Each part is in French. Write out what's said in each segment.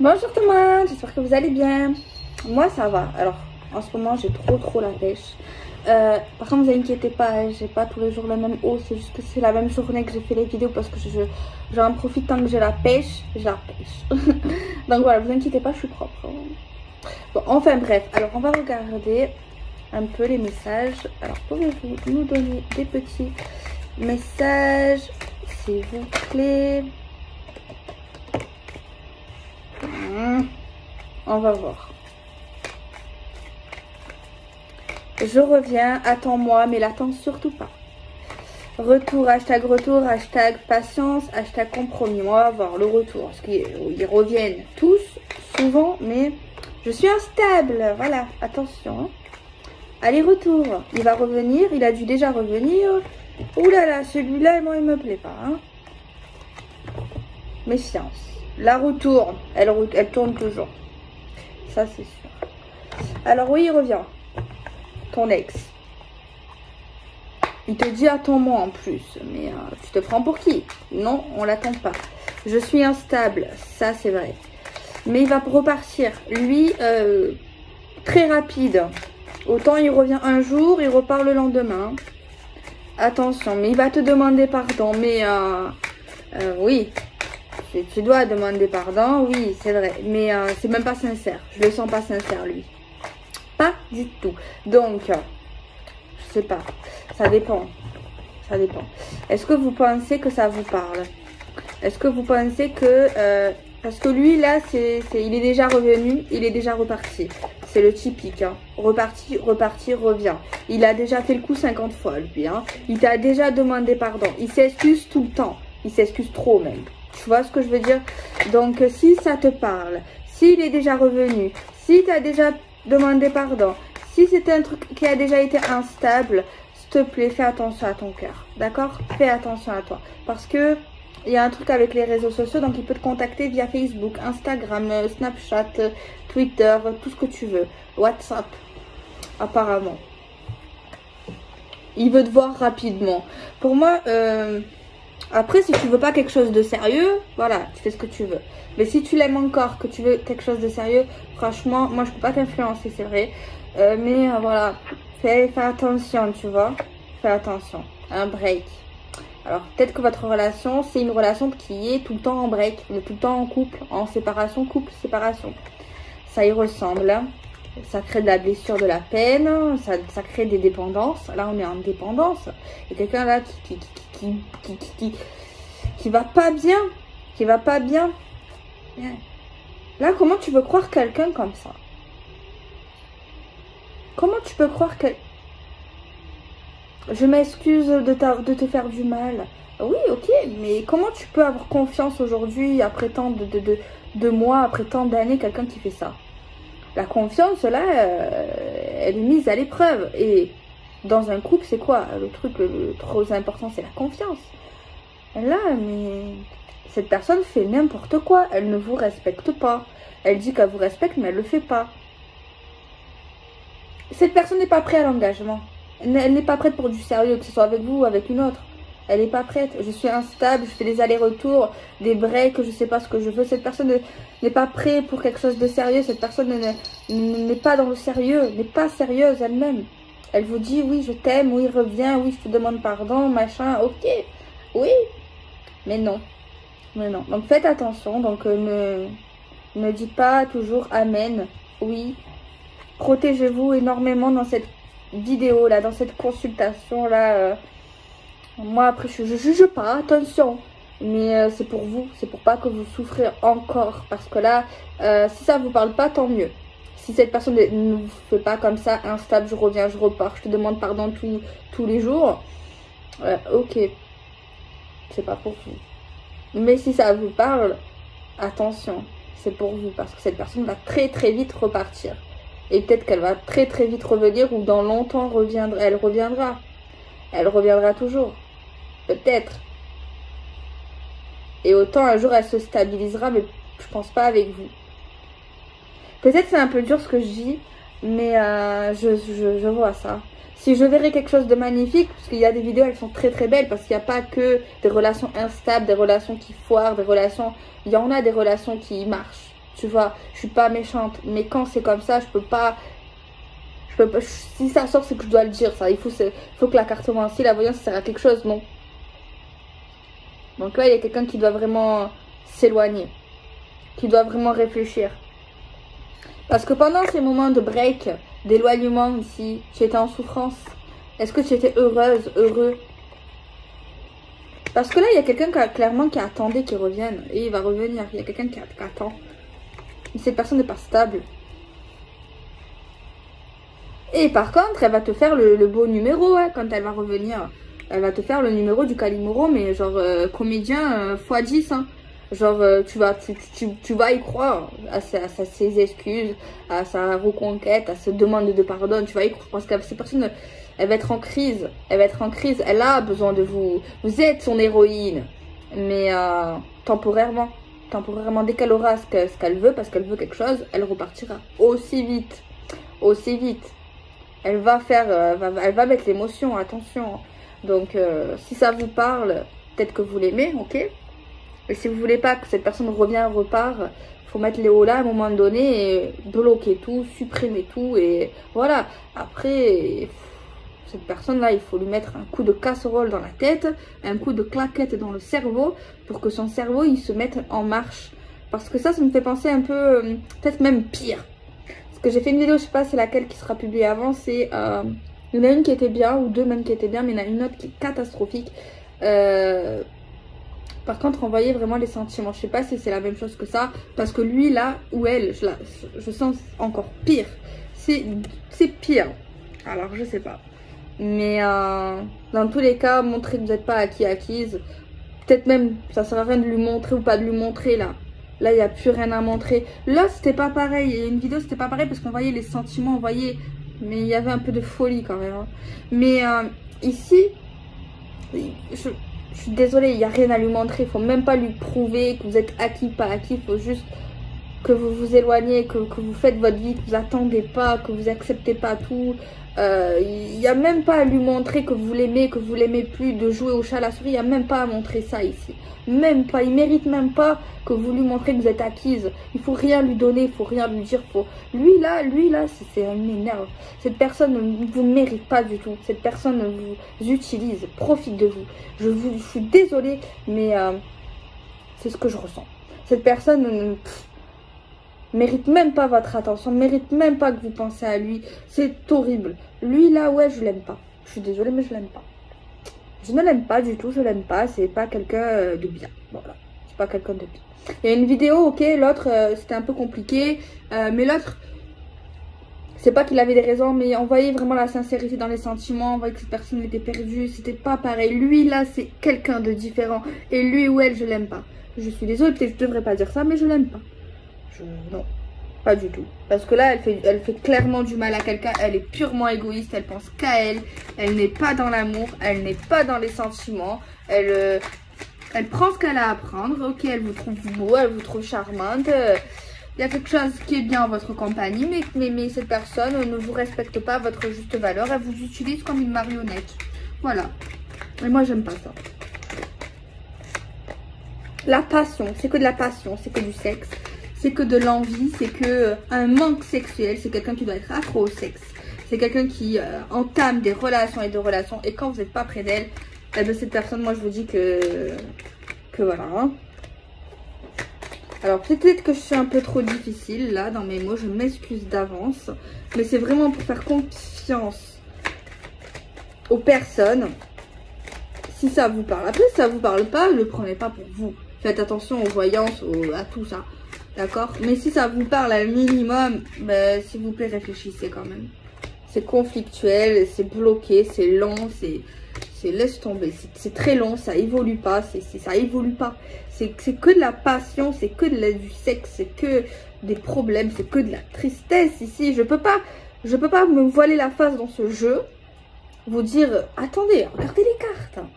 Bonjour tout le monde, j'espère que vous allez bien. Moi ça va. Alors en ce moment j'ai trop la pêche. Par contre vous inquiétez pas, j'ai pas tous les jours le même haut. C'est juste que c'est la même journée que j'ai fait les vidéos parce que j'en profite tant que j'ai la pêche. Donc voilà, vous inquiétez pas, je suis propre. Bon, enfin bref, alors on va regarder un peu les messages. Alors pouvez-vous nous donner des petits messages s'il vous plaît? On va voir. Je reviens, attends-moi, mais l'attends surtout pas. Retour, hashtag patience, hashtag compromis. On va voir le retour. Parce qu'ils reviennent tous, souvent, mais je suis instable. Voilà, attention. Hein. Allez, retour. Il va revenir, il a dû déjà revenir. Ouh là là, celui-là, moi, il me plaît pas. Hein. Méfiance. La retourne, elle tourne toujours. Ça, c'est sûr. Alors oui, il revient. Ton ex. Il te dit attends-moi en plus. Mais tu te prends pour qui? Non, on l'attend pas. Je suis instable. Ça, c'est vrai. Mais il va repartir. Lui, très rapide. Autant il revient un jour, il repart le lendemain. Attention, mais il va te demander pardon. Mais oui. Tu dois demander pardon, oui, c'est vrai. Mais c'est même pas sincère. Je le sens pas sincère, lui. Pas du tout. Donc, je sais pas. Ça dépend. Ça dépend. Est-ce que vous pensez que ça vous parle? Est-ce que vous pensez que... parce que lui, là, il est déjà revenu, il est déjà reparti. C'est le typique. Hein. Reparti, revient. Il a déjà fait le coup 50 fois, lui. Hein. Il t'a déjà demandé pardon. Il s'excuse tout le temps. Il s'excuse trop, même. Tu vois ce que je veux dire? Donc, si ça te parle, s'il est déjà revenu, si tu as déjà demandé pardon, si c'est un truc qui a déjà été instable, s'il te plaît, fais attention à ton cœur. D'accord? Fais attention à toi. Parce que il y a un truc avec les réseaux sociaux, donc il peut te contacter via Facebook, Instagram, Snapchat, Twitter, tout ce que tu veux. WhatsApp, apparemment. Il veut te voir rapidement. Pour moi... après, si tu veux pas quelque chose de sérieux, voilà, tu fais ce que tu veux. Mais si tu l'aimes encore, que tu veux quelque chose de sérieux, franchement, moi je peux pas t'influencer, c'est vrai. Mais voilà, fais attention, tu vois. Fais attention. Un break. Alors, peut-être que votre relation, c'est une relation qui est tout le temps en break. On est tout le temps en couple, en séparation, couple, séparation. Ça y ressemble. Hein. Ça crée de la blessure, de la peine. Ça crée des dépendances. Là, on est en dépendance. Il y a quelqu'un là qui va pas bien. Qui va pas bien. Là, comment tu peux croire quelqu'un comme ça? Comment tu peux croire que... Je m'excuse de te faire du mal. Oui, ok, mais comment tu peux avoir confiance aujourd'hui, après tant de mois, après tant d'années, quelqu'un qui fait ça? La confiance, là, elle est mise à l'épreuve. Et dans un couple, c'est quoi? Le truc le trop important, c'est la confiance. Là, mais cette personne fait n'importe quoi. Elle ne vous respecte pas. Elle dit qu'elle vous respecte, mais elle ne le fait pas. Cette personne n'est pas prête à l'engagement. Elle n'est pas prête pour du sérieux, que ce soit avec vous ou avec une autre. Elle n'est pas prête. Je suis instable, je fais des allers-retours, des breaks, je ne sais pas ce que je veux. Cette personne n'est pas prête pour quelque chose de sérieux. Cette personne n'est pas dans le sérieux, n'est pas sérieuse elle-même. Elle vous dit, oui, je t'aime, oui, reviens, oui, je te demande pardon, machin, ok, oui. Mais non. Mais non. Donc faites attention. Donc ne dites pas toujours amen, oui. Protégez-vous énormément dans cette vidéo là, dans cette consultation là. Moi après je juge pas, attention, mais c'est pour vous, c'est pour pas que vous souffrez encore, parce que là si ça vous parle pas, tant mieux. Si cette personne ne vous fait pas comme ça, instable, je reviens, je repars, je te demande pardon tous les jours, ok, c'est pas pour vous. Mais si ça vous parle, attention, c'est pour vous, parce que cette personne va très vite repartir. Et peut-être qu'elle va très vite revenir, ou dans longtemps elle reviendra. Elle reviendra toujours. Peut-être. Et autant un jour elle se stabilisera, mais je pense pas avec vous. Peut-être c'est un peu dur ce que je dis, mais je vois ça. Si je verrais quelque chose de magnifique, parce qu'il y a des vidéos, elles sont très belles, parce qu'il n'y a pas que des relations instables, des relations qui foirent, des relations... Il y en a des relations qui marchent. Tu vois, je suis pas méchante. Mais quand c'est comme ça, je peux pas... Si ça sort, c'est que je dois le dire, ça. Il faut que la cartomancie, la voyance, ça sert à quelque chose, non. Donc là, il y a quelqu'un qui doit vraiment s'éloigner. Qui doit vraiment réfléchir. Parce que pendant ces moments de break, d'éloignement ici, tu étais en souffrance. Est-ce que tu étais heureuse, heureux? Parce que là, il y a quelqu'un clairement qui attendait qu'il revienne. Et il va revenir. Il y a quelqu'un qui attend. Mais cette personne n'est pas stable. Et par contre, elle va te faire le beau numéro hein, quand elle va revenir. Elle va te faire le numéro du Calimero, mais genre comédien x10. Hein. Genre, tu vas y croire à ses excuses, à sa reconquête, à sa demande de pardon. Tu vas y croire parce que cette personne, elle va être en crise. Elle va être en crise. Elle a besoin de vous. Vous êtes son héroïne. Mais temporairement. Temporairement, dès qu'elle aura ce qu'elle veut, parce qu'elle veut quelque chose, elle repartira. Aussi vite. Aussi vite. Elle va faire, elle va mettre l'émotion, attention. Donc, si ça vous parle, peut-être que vous l'aimez, ok? Et si vous voulez pas que cette personne revienne, repart, faut mettre les hauts là à un moment donné et bloquer tout, supprimer tout et voilà. Après, cette personne-là, il faut lui mettre un coup de casserole dans la tête, un coup de claquette dans le cerveau pour que son cerveau, il se mette en marche. Parce que ça me fait penser un peu, peut-être même pire. Parce que j'ai fait une vidéo, je sais pas c'est laquelle qui sera publiée avant, c'est... il y en a une qui était bien, ou deux même qui étaient bien, mais il y en a une autre qui est catastrophique. Par contre, envoyer vraiment les sentiments. Je sais pas si c'est la même chose que ça. Parce que lui, là, ou elle, je sens encore pire. C'est pire. Alors, je sais pas. Mais dans tous les cas, montrer que vous n'êtes pas acquise. Peut-être même, ça sert à rien de lui montrer ou pas de lui montrer, là. Là, il n'y a plus rien à montrer. Là, c'était pas pareil. Il y a une vidéo, c'était pas pareil parce qu'on voyait les sentiments, on voyait... Mais il y avait un peu de folie quand même. Hein. Mais ici, je suis désolée, il n'y a rien à lui montrer. Il ne faut même pas lui prouver que vous êtes acquis, pas acquis. Il faut juste que vous vous éloignez, que vous faites votre vie, que vous attendez pas, que vous acceptez pas tout. Il n'y a même pas à lui montrer que vous l'aimez, que vous l'aimez plus, de jouer au chat à la souris. Il n'y a même pas à montrer ça ici. Même pas. Il mérite même pas que vous lui montrez que vous êtes acquise. Il faut rien lui donner, il faut rien lui dire. Lui là, c'est un énerve. Cette personne ne vous mérite pas du tout. Cette personne vous utilise, profite de vous. Je suis désolée, mais c'est ce que je ressens. Cette personne mérite même pas votre attention, mérite même pas que vous pensez à lui. C'est horrible. Lui là, ouais, je l'aime pas. Je suis désolée, mais je l'aime pas. Je ne l'aime pas du tout, je l'aime pas. C'est pas quelqu'un de bien. Voilà, c'est pas quelqu'un de bien. Il y a une vidéo, ok, l'autre, c'était un peu compliqué. Mais l'autre, c'est pas qu'il avait des raisons, mais on voyait vraiment la sincérité dans les sentiments. On voyait que cette personne était perdue. C'était pas pareil. Lui là, c'est quelqu'un de différent. Et lui ou elle, je l'aime pas. Je suis désolée, peut-être que je devrais pas dire ça, mais je l'aime pas. Non, pas du tout. Parce que là, elle fait clairement du mal à quelqu'un. Elle est purement égoïste. Elle pense qu'à elle. Elle n'est pas dans l'amour. Elle n'est pas dans les sentiments. Elle prend ce qu'elle a à prendre. Ok, elle vous trouve beau. Elle vous trouve charmante. Il y a quelque chose qui est bien en votre compagnie. Mais cette personne ne vous respecte pas votre juste valeur. Elle vous utilise comme une marionnette. Voilà. Et moi, j'aime pas ça. La passion. C'est que de la passion. C'est que du sexe. C'est que de l'envie, c'est que un manque sexuel, c'est quelqu'un qui doit être accro au sexe. C'est quelqu'un qui entame des relations et des relations. Et quand vous n'êtes pas près d'elle, eh bien, cette personne, moi je vous dis que voilà. Hein. Alors peut-être que je suis un peu trop difficile là dans mes mots, je m'excuse d'avance. Mais c'est vraiment pour faire confiance aux personnes. Si ça vous parle. Après, si ça vous parle pas, ne le prenez pas pour vous. Faites attention aux voyances, à tout ça. D'accord? Mais si ça vous parle un minimum, bah, s'il vous plaît, réfléchissez quand même. C'est conflictuel, c'est bloqué, c'est long, c'est laisse tomber. C'est très long, ça évolue pas, ça évolue pas. C'est que de la passion, c'est que du sexe, c'est que des problèmes, c'est que de la tristesse ici. Je peux pas me voiler la face dans ce jeu. Vous dire, attendez, regardez les cartes.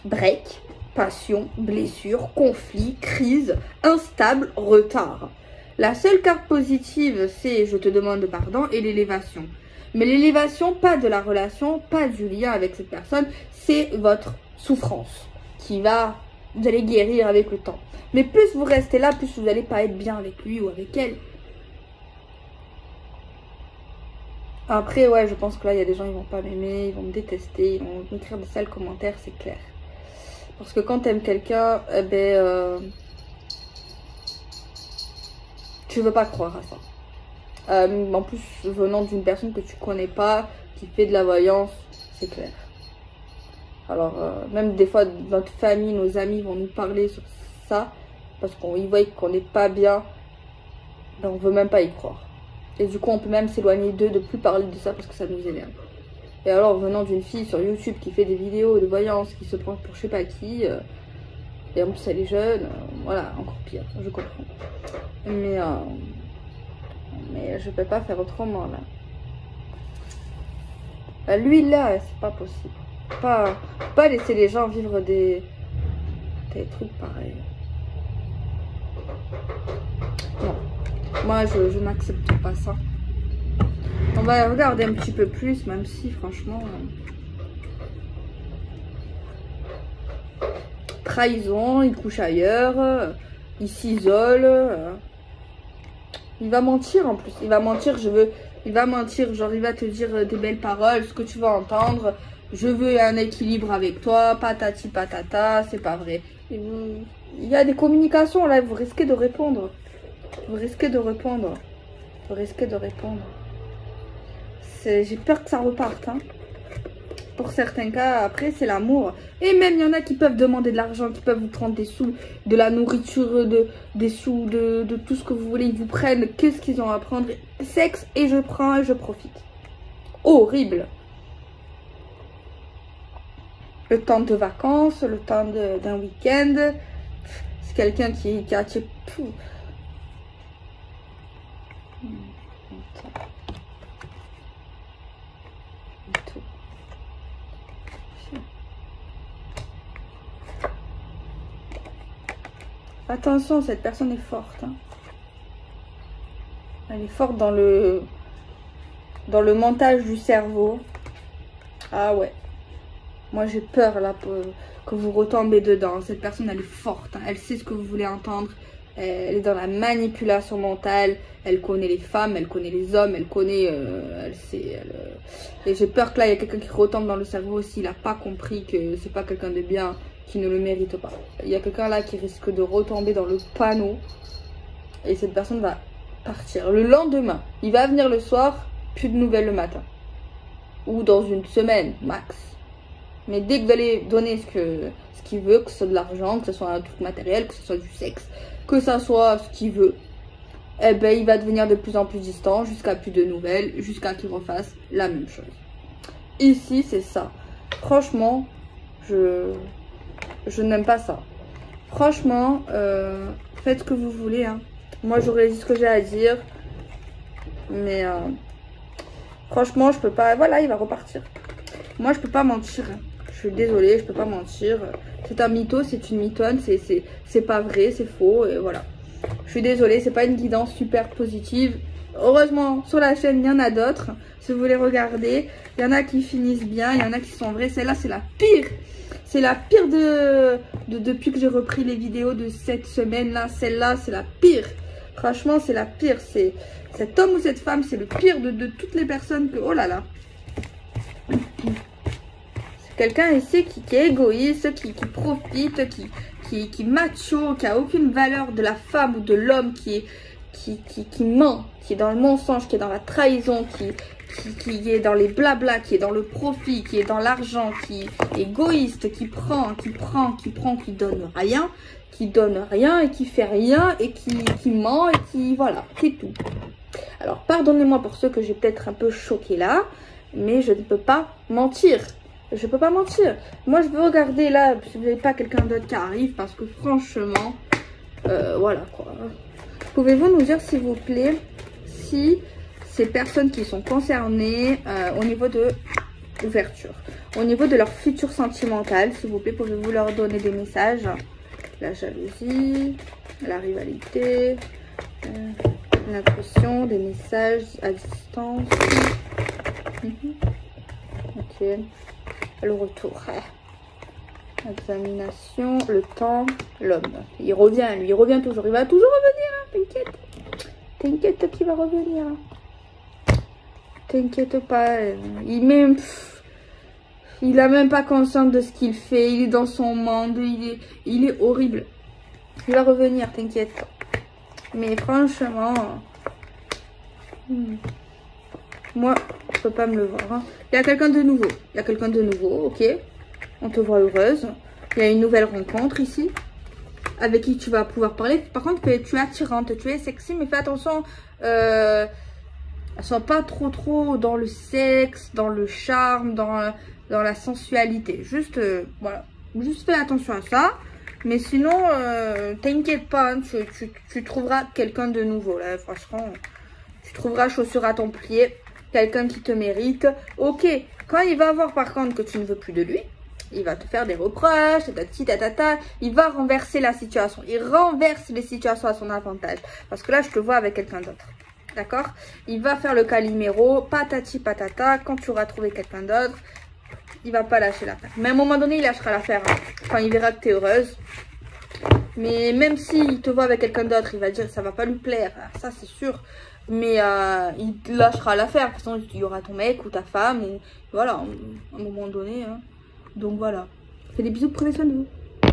Break. Passion, blessure, conflit, crise, instable, retard. La seule carte positive, c'est je te demande pardon et l'élévation. Mais l'élévation, pas de la relation, pas du lien avec cette personne, c'est votre souffrance qui va Vous allez guérir avec le temps. Mais plus vous restez là, plus vous n'allez pas être bien avec lui ou avec elle. Après, ouais, je pense que là, il y a des gens, ils vont pas m'aimer, ils vont me détester, ils vont m'écrire des sales commentaires, c'est clair. Parce que quand t'aimes quelqu'un, eh ben, tu veux pas croire à ça. En plus, venant d'une personne que tu connais pas, qui fait de la voyance, c'est clair. Alors, même des fois, notre famille, nos amis vont nous parler sur ça, parce qu'ils voient qu'on n'est pas bien, ben, on veut même pas y croire. Et du coup, on peut même s'éloigner d'eux, de plus parler de ça, parce que ça nous énerve. Et alors, venant d'une fille sur YouTube qui fait des vidéos de voyance, qui se prend pour je sais pas qui, et en plus elle est jeune, voilà, encore pire, je comprends. Mais je peux pas faire autrement, là. Lui, là, c'est pas possible. Pas laisser les gens vivre des trucs pareils. Non. Moi, je n'accepte pas ça. On va regarder un petit peu plus, même si, franchement... Trahison, il couche ailleurs, il s'isole. Il va mentir en plus. Il va mentir, il va mentir, genre il va te dire des belles paroles, ce que tu vas entendre. Je veux un équilibre avec toi, patati patata, c'est pas vrai. Il y a des communications là, vous risquez de répondre. Vous risquez de répondre. Vous risquez de répondre. J'ai peur que ça reparte. Hein. Pour certains cas, après, c'est l'amour. Et même, il y en a qui peuvent demander de l'argent, qui peuvent vous prendre des sous, de la nourriture, des sous, de tout ce que vous voulez. Ils vous prennent, qu'est-ce qu'ils ont à prendre? Sexe, et je prends et je profite. Horrible. Le temps de vacances, le temps d'un week-end. C'est quelqu'un qui a... Attention, cette personne est forte. Hein. Elle est forte dans le montage du cerveau. Ah ouais. Moi, j'ai peur là que vous retombez dedans. Cette personne, elle est forte. Hein. Elle sait ce que vous voulez entendre. Elle est dans la manipulation mentale. Elle connaît les femmes, elle connaît les hommes, elle connaît... elle sait... Et j'ai peur que là, il y a quelqu'un qui retombe dans le cerveau s'il n'a pas compris que c'est pas quelqu'un de bien, qui ne le mérite pas. Il y a quelqu'un là qui risque de retomber dans le panneau. Et cette personne va partir. Le lendemain, il va venir le soir, plus de nouvelles le matin. Ou dans une semaine, max. Mais dès que vous allez donner ce qu'il veut, que ce soit de l'argent, que ce soit un truc matériel, que ce soit du sexe, que ce soit ce qu'il veut, eh ben, il va devenir de plus en plus distant jusqu'à plus de nouvelles, jusqu'à qu'il refasse la même chose. Ici, c'est ça. Franchement, je n'aime pas ça. Franchement, faites ce que vous voulez. Hein. Moi, j'aurais dit ce que j'ai à dire. Mais franchement, je peux pas... Voilà, il va repartir. Moi, je peux pas mentir. Je suis désolée, je peux pas mentir. C'est un mytho, c'est une mythonne. C'est pas vrai, c'est faux. Et voilà. Je suis désolée, c'est pas une guidance super positive. Heureusement, sur la chaîne, il y en a d'autres. Si vous voulez regarder, il y en a qui finissent bien, il y en a qui sont vraies. Celle-là, c'est la pire. C'est la pire depuis que j'ai repris les vidéos de cette semaine-là. Celle-là, c'est la pire. Franchement, c'est la pire. C'est cet homme ou cette femme, c'est le pire de toutes les personnes que... Oh là là. C'est quelqu'un ici qui est égoïste, qui profite, qui macho, qui a aucune valeur de la femme ou de l'homme, qui ment, qui est dans le mensonge, qui est dans la trahison, qui est dans les blabla, qui est dans le profit, qui est dans l'argent, qui est égoïste, qui donne rien et qui fait rien et qui ment et qui... Voilà, c'est tout. Alors, pardonnez-moi pour ceux que j'ai peut-être un peu choqué là, mais je ne peux pas mentir. Je peux pas mentir. Moi, je veux regarder là, si vous n'avez pas quelqu'un d'autre qui arrive, parce que franchement, voilà quoi. Pouvez-vous nous dire, s'il vous plaît, si ces personnes qui sont concernées au niveau de l'ouverture, au niveau de leur futur sentimental, s'il vous plaît, pouvez-vous leur donner des messages? La jalousie, la rivalité, l'impression, des messages à distance. Ok. Le retour. Examination, le temps, l'homme. Il revient, lui, il revient toujours. Il va toujours revenir, hein, t'inquiète. T'inquiète qu'il va revenir. T'inquiète pas. Il a même pas conscience de ce qu'il fait. Il est dans son monde. Il est horrible. Il va revenir, t'inquiète pas. Mais franchement, moi, je peux pas me le voir. Hein. Il y a quelqu'un de nouveau. Il y a quelqu'un de nouveau, ok. On te voit heureuse. Il y a une nouvelle rencontre ici. Avec qui tu vas pouvoir parler. Par contre, tu es attirante, tu es sexy. Mais fais attention. Elles sont pas trop dans le sexe, dans le charme, dans la sensualité. Juste, voilà. Juste fais attention à ça. Mais sinon, t'inquiète pas. Hein, tu trouveras quelqu'un de nouveau. Là, franchement, tu trouveras chaussure à ton pied. Quelqu'un qui te mérite. Ok. Quand il va voir par contre que tu ne veux plus de lui. Il va te faire des reproches, il va renverser la situation. Il renverse les situations à son avantage. Parce que là, je te vois avec quelqu'un d'autre. D'accord? Il va faire le Calimero, patati patata. Quand tu auras trouvé quelqu'un d'autre, il va pas lâcher l'affaire. Mais à un moment donné, il lâchera l'affaire. Hein, quand il verra que tu es heureuse. Mais même s'il te voit avec quelqu'un d'autre, il va dire que ça va pas lui plaire. Ça, c'est sûr. Mais il lâchera l'affaire. De toute façon, il y aura ton mec ou ta femme. Ou voilà, à un moment donné. Hein. Donc voilà. Fais des bisous, prenez soin de vous.